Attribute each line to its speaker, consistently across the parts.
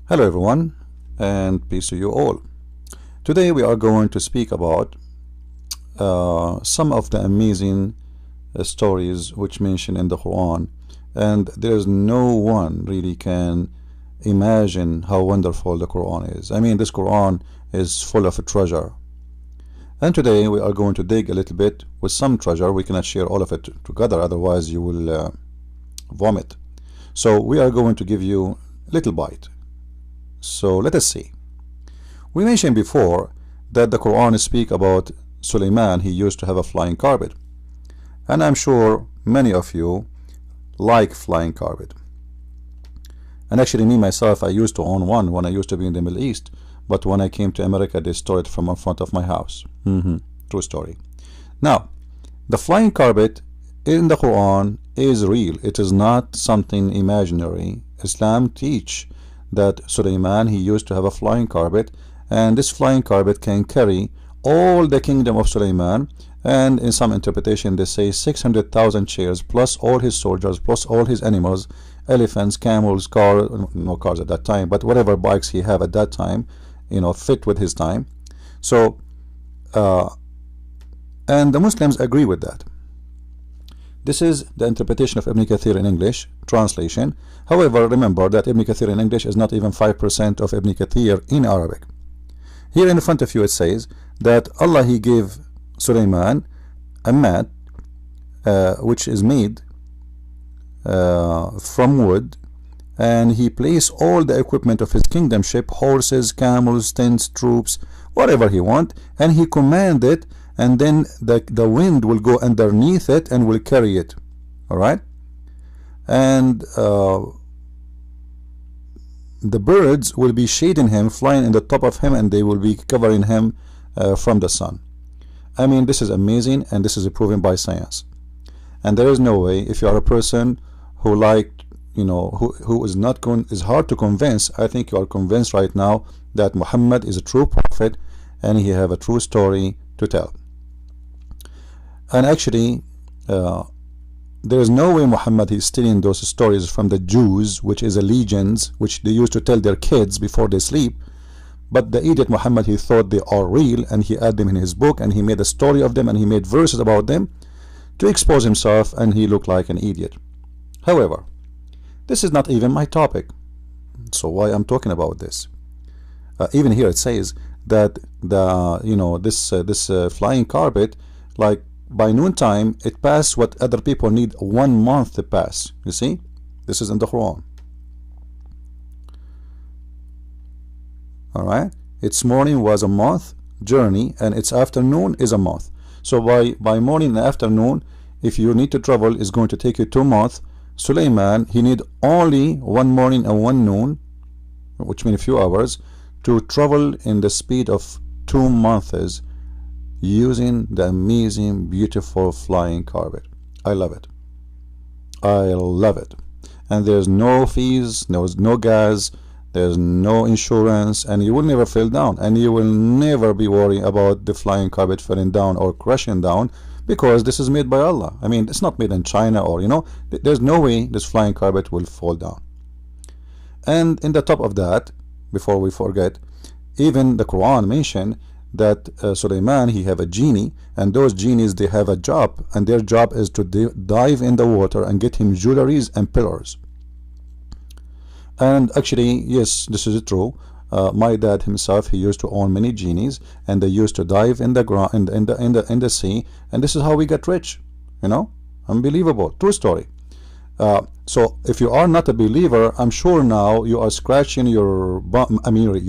Speaker 1: Hello everyone, and peace to you all. Today we are going to speak about some of the amazing stories which mentioned in the Quran, and there's no one really can imagine how wonderful the Quran is. I mean, this Quran is full of treasure. And today we are going to dig a little bit with some treasure. We cannot share all of it together, otherwise you will vomit. So we are going to give you a little bite. So let us see. We mentioned before that the Quran speaks about Sulaiman. He used to have a flying carpet, and I'm sure many of you like flying carpet. And actually, me myself, I used to own one when I used to be in the Middle East, but when I came to America, they stole it from in front of my house. True story. Now, the flying carpet in the Quran is real. It is not something imaginary. Islam teach that Sulaiman, he used to have a flying carpet, and this flying carpet can carry all the kingdom of Sulaiman, and in some interpretation they say 600,000 chairs plus all his soldiers plus all his animals, elephants, camels, cars, no cars at that time, but whatever bikes he have at that time, fit with his time. So and the Muslims agree with that. This is the interpretation of Ibn Kathir in English translation. However, remember that Ibn Kathir in English is not even 5% of Ibn Kathir in Arabic. Here in front of you it says that Allah, he gave Sulaiman a mat which is made from wood, and he placed all the equipment of his kingdomship, horses, camels, tents, troops, whatever he want, and he commanded, and then the wind will go underneath it and will carry it. All right, and the birds will be shading him, flying in the top of him, and they will be covering him from the sun. I mean, this is amazing, and this is proven by science. And there is no way, if you are a person who who is hard to convince, I think you are convinced right now that Muhammad is a true prophet and he have a true story to tell. And actually, there is no way Muhammad is stealing those stories from the Jews, which is a legends which they used to tell their kids before they sleep. But the idiot Muhammad, he thought they are real, and he added them in his book, and he made a story of them, and he made verses about them to expose himself, and he looked like an idiot. However, this is not even my topic, so why I'm talking about this? Even here it says that this flying carpet, like by noontime, it passed what other people need 1 month to pass. You see, this is in the Quran. All right, its morning was a month journey, and its afternoon is a month. So by morning and afternoon, if you need to travel, is going to take you 2 months. Sulaiman, he need only 1 morning and 1 noon, which means a few hours, to travel in the speed of 2 months using the amazing, beautiful flying carpet. I love it. I love it. And there's no fees, there's no gas, there's no insurance, and you will never fall down, and you will never be worried about the flying carpet falling down or crashing down, because this is made by Allah. I mean, it's not made in China, or there's no way this flying carpet will fall down. And in the top of that, before we forget, even the Quran mentioned that Sulaiman, he have a genie, and those genies, they have a job, and their job is to dive in the water and get him jewelries and pillars. And actually, yes, this is true. My dad himself, he used to own many genies, and they used to dive in the ground, in the sea, and this is how we get rich. Unbelievable, true story. So if you are not a believer, I'm sure now you are scratching your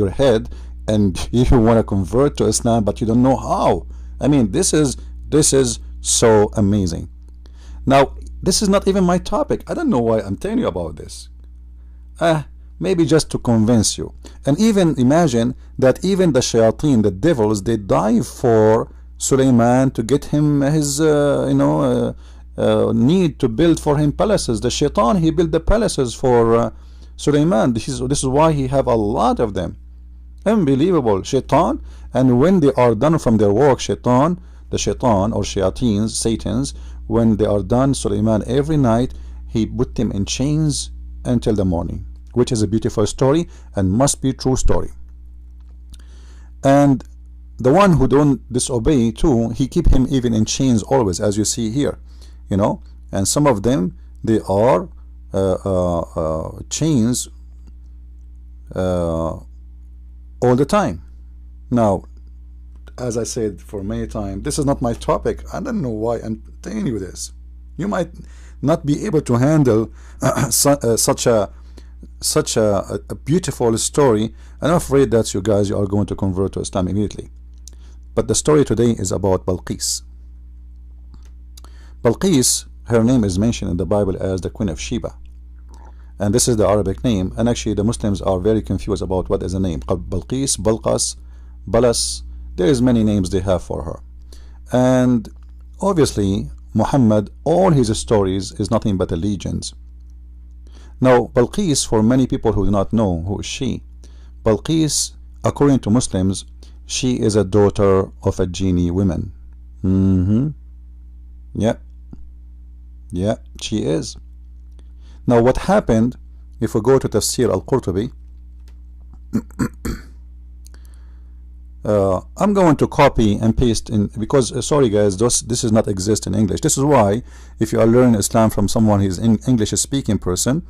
Speaker 1: your head, and you want to convert to Islam, but you don't know how. I mean, this is so amazing. Now, this is not even my topic. I don't know why I'm telling you about this. Maybe just to convince you. And even imagine that even the shayateen, the devils, they dive for Sulaiman to get him his need to build for him palaces. The shaitan, he built the palaces for Sulaiman. This is why he have a lot of them. Unbelievable, shaitan. And when they are done from their work, the shaitan or shayateens, satans, when they are done, Sulaiman every night he put them in chains until the morning. which is a beautiful story and must be true story. And the one who don't disobey too, he keep him even in chains always, as you see here, you know. And some of them, they are chains all the time. Now, as I said for many times, this is not my topic. I don't know why I'm telling you this. You might not be able to handle such a beautiful story, and I'm afraid that you guys are going to convert to Islam immediately. But the story today is about Balqis. Balqis, her name is mentioned in the Bible as the Queen of Sheba, and this is the Arabic name. And actually the Muslims are very confused about what is the name. Balqis, Balqas, Balas, there is many names they have for her. And obviously Muhammad, all his stories is nothing but a legends. Now Balqis, for many people who do not know who is she, Balqis, according to Muslims, she is a daughter of a genie woman. Yeah, she is. Now what happened, if we go to Tafsir al-Qurtubi, I'm going to copy and paste in, because sorry guys, this does not exist in English. This is why if you are learning Islam from someone who is an English speaking person,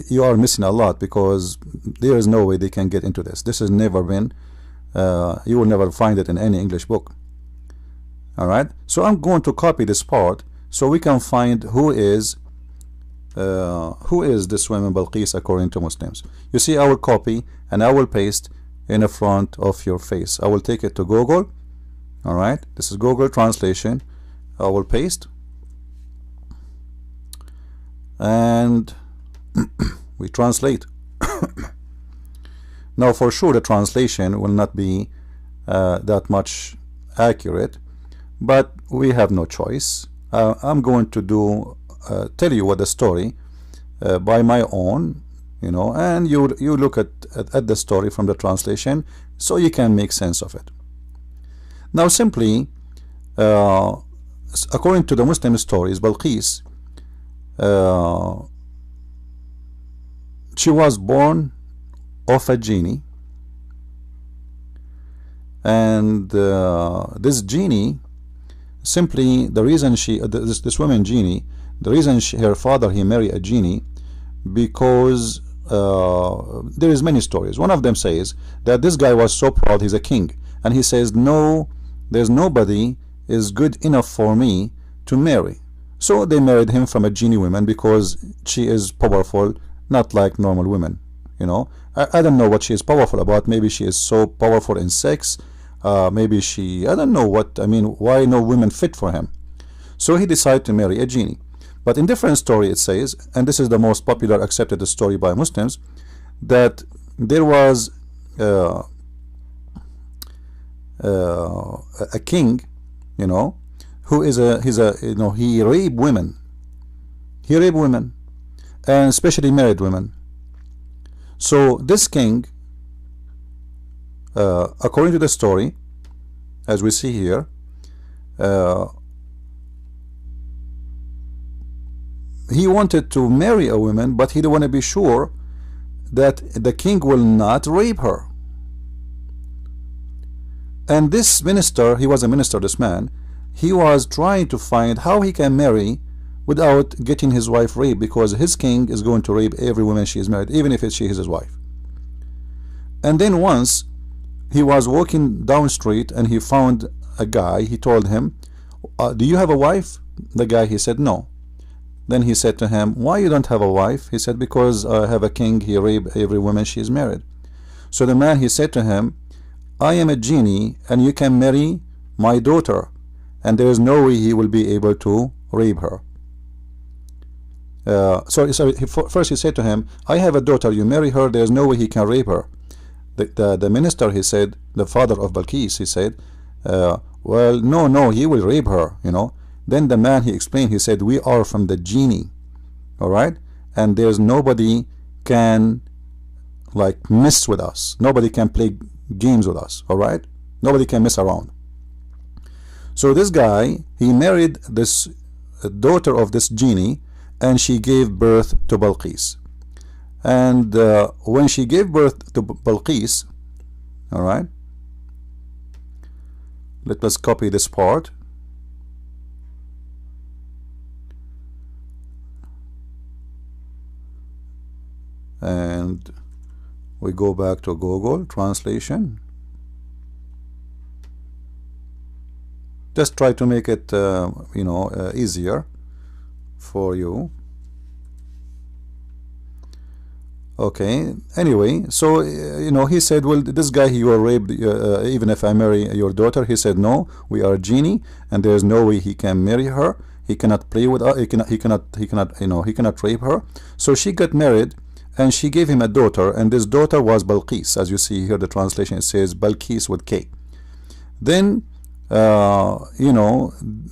Speaker 1: you are missing a lot, because there is no way they can get into this. This has never been, you will never find it in any English book. Alright, so I'm going to copy this part so we can find who is this woman Balqis according to Muslims. You see, I will copy and I will paste in the front of your face. I will take it to Google. Alright, this is Google translation. I will paste and we translate. Now for sure the translation will not be that much accurate, but we have no choice. I'm going to tell you what the story by my own, you know, and you look at the story from the translation so you can make sense of it. Now simply, according to the Muslim stories, Balqis, she was born of a genie, and this genie, simply the reason this woman genie, the reason her father he married a genie, because there is many stories. One of them says that this guy was so proud, he's a king, and he says, no, there's nobody is good enough for me to marry. So they married him from a genie woman because she is powerful, not like normal women, you know. I don't know what she is powerful about. Maybe she is so powerful in sex, maybe she, I don't know what, I mean, why no women fit for him. So he decided to marry a genie. But in different story it says, and this is the most popular accepted story by Muslims, that there was a king, you know, who is you know, he raped women. He raped women, and especially married women. So this king, according to the story, as we see here, he wanted to marry a woman, but he didn't want to be sure that the king will not rape her. And this minister, he was a minister, this man, he was trying to find how he can marry without getting his wife raped, because his king is going to rape every woman she is married, even if she is his wife. And then once he was walking down street and he found a guy. He told him, do you have a wife? The guy, he said no. Then he said to him, why you don't have a wife? He said, because I have a king, he raped every woman she is married. So the man, he said to him, I am a genie and you can marry my daughter, and there is no way he will be able to rape her. First he said to him, I have a daughter, you marry her, there is no way he can rape her. The minister, he said, the father of Balqis, he said, well, no, he will rape her, you know. Then the man, he explained, he said, we are from the genie, all right, and there's nobody can like mess with us, nobody can play games with us, all right, nobody can mess around. So this guy, he married this daughter of this genie, and she gave birth to Balqis. And when she gave birth to Balqis, all right, let us copy this part. And we go back to Google translation. Just try to make it easier for you. Okay, anyway, so he said, well, this guy, he will rape even if I marry your daughter. He said, no, we are genie, and there's no way he can marry her. He cannot play with her. He cannot rape her. So she got married, and she gave him a daughter, and this daughter was Balqis. As you see here, the translation, it says Balqis with K. Then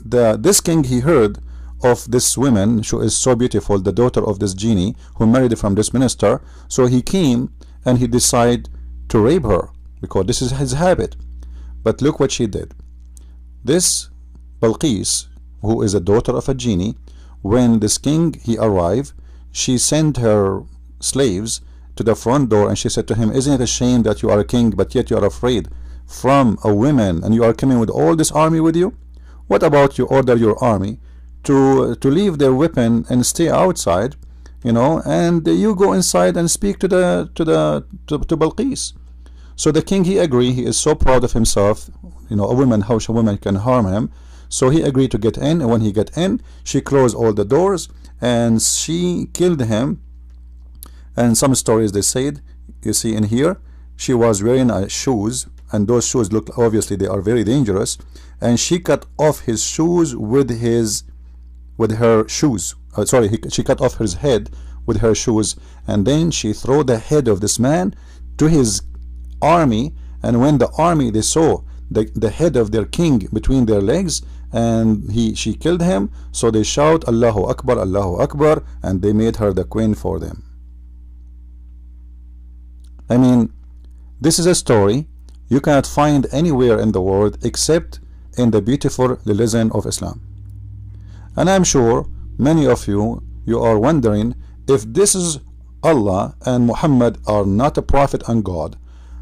Speaker 1: this king, he heard of this woman who is so beautiful, the daughter of this genie who married from this minister. So he came and he decided to rape her because this is his habit. But look what she did. This Balqis, who is a daughter of a genie, when this king, he arrived, she sent her slaves to the front door, and she said to him, isn't it a shame that you are a king, but yet you are afraid from a woman, and you are coming with all this army with you? What about you order your army to leave their weapon and stay outside, and you go inside and speak to Balqis. So the king, he agreed. He is so proud of himself, a woman, how a woman can harm him. So he agreed to get in, and when he got in, she closed all the doors and she killed him. And some stories, they said, you see in here, she was wearing shoes, and those shoes look, obviously they are very dangerous, and she cut off his shoes with her shoes. She cut off his head with her shoes, and then she threw the head of this man to his army. And when the army, they saw the head of their king between their legs, and she killed him, so they shout Allahu Akbar, Allahu Akbar, and they made her the queen for them. I mean, this is a story you cannot find anywhere in the world except in the beautiful religion of Islam. And I'm sure many of you are wondering, if this is Allah and Muhammad are not a prophet and God,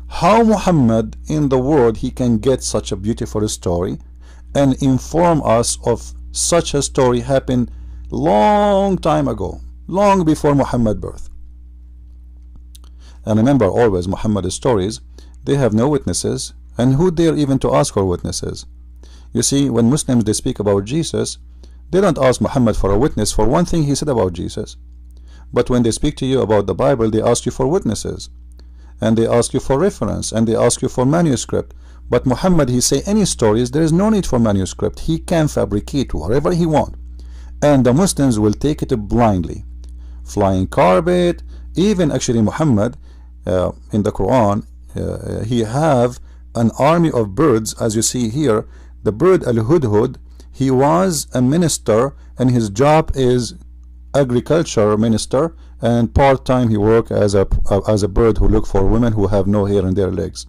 Speaker 1: how Muhammad in the world he can get such a beautiful story and inform us of such a story happened long time ago, long before Muhammad's birth. And remember always, Muhammad's stories, they have no witnesses, and who dare even to ask for witnesses? You see, when Muslims, they speak about Jesus, they don't ask Muhammad for a witness for one thing he said about Jesus. But when they speak to you about the Bible, they ask you for witnesses, and they ask you for reference, and they ask you for manuscript. But Muhammad, he say any stories, there is no need for manuscript. He can fabricate whatever he want, and the Muslims will take it blindly. Flying carpet, even actually Muhammad in the Quran, he have an army of birds. As you see here, the bird al-Hudhud, he was a minister, and his job is agriculture minister, and part-time he work as a bird who look for women who have no hair in their legs.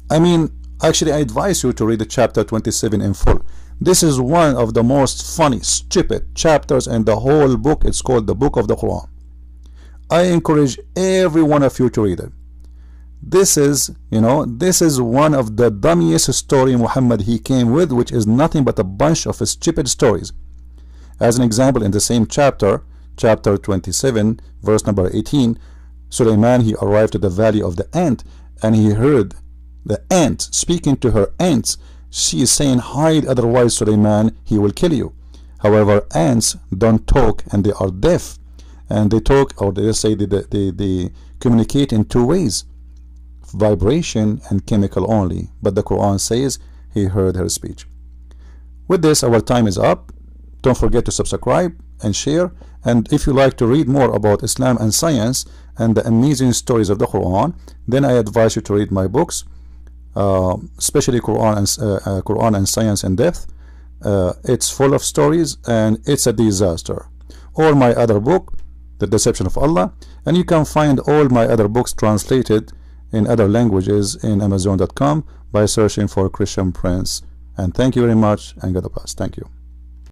Speaker 1: I mean, actually I advise you to read the chapter 27 in full. This is one of the most funny, stupid chapters in the whole book. It's called the Book of the Quran. I encourage every one of you to read it. This is one of the dummiest story Muhammad he came with, which is nothing but a bunch of stupid stories. As an example, in the same chapter 27, verse number 18, Sulaiman, he arrived to the valley of the ant, and he heard the ant speaking to her ants. She is saying, hide, otherwise Sulaiman, he will kill you. However, ants don't talk, and they are deaf, and they talk, or they say they communicate in two ways, vibration and chemical only. But the Quran says he heard her speech. With this, our time is up. Don't forget to subscribe and share, and if you like to read more about Islam and science and the amazing stories of the Quran, then I advise you to read my books, especially Quran and Science in Depth. It's full of stories and it's a disaster. Or my other book, The Deception of Allah, and you can find all my other books translated in other languages in Amazon.com by searching for Christian Prince. And thank you very much, and God bless. Thank you.